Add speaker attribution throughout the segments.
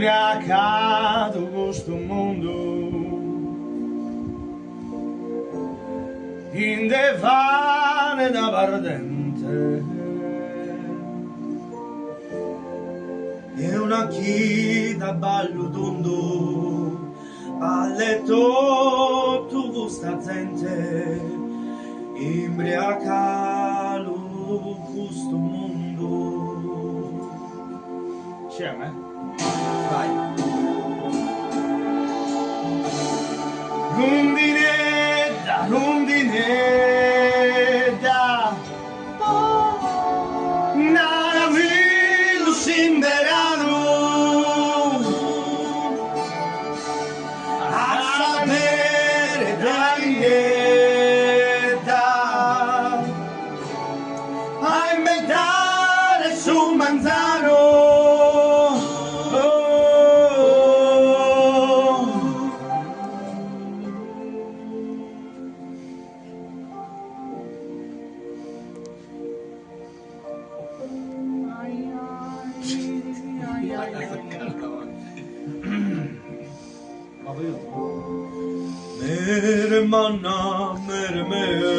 Speaker 1: imbriacato questo mondo in devane da ardente e una chida ballo tondo a letto tu questa gente imbriacato questo mondo. C'è a me? Vai. Rondinetta, rondinetta, navillo sinderano a sapere draglietta, a inventare su manzano. Mere manna, mere mea,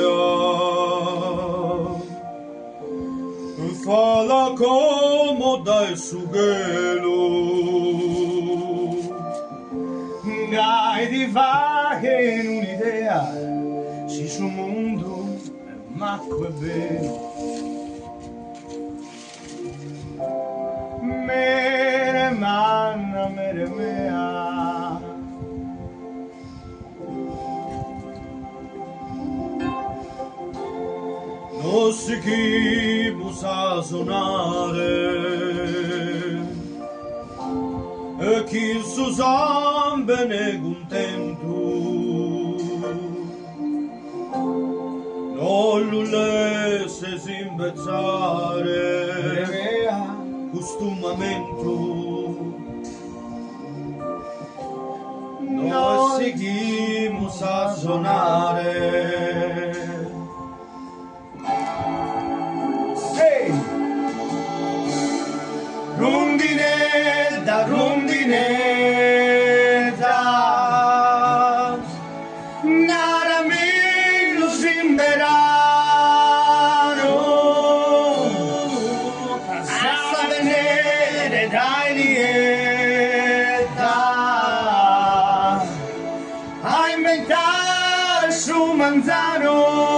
Speaker 1: fa la comoda e sughelo, gai di vaghe in un'idea, si su mondo è macco e vero. Mere manna, mere mea, non si chi sa suonare e chi su zambe ne contento non lo lesse si imbezzare costumamento non si chi sa suonare. Rondinetta, rondinetta, naramillo simberano, a venere dai lieta, a inventare su manzano.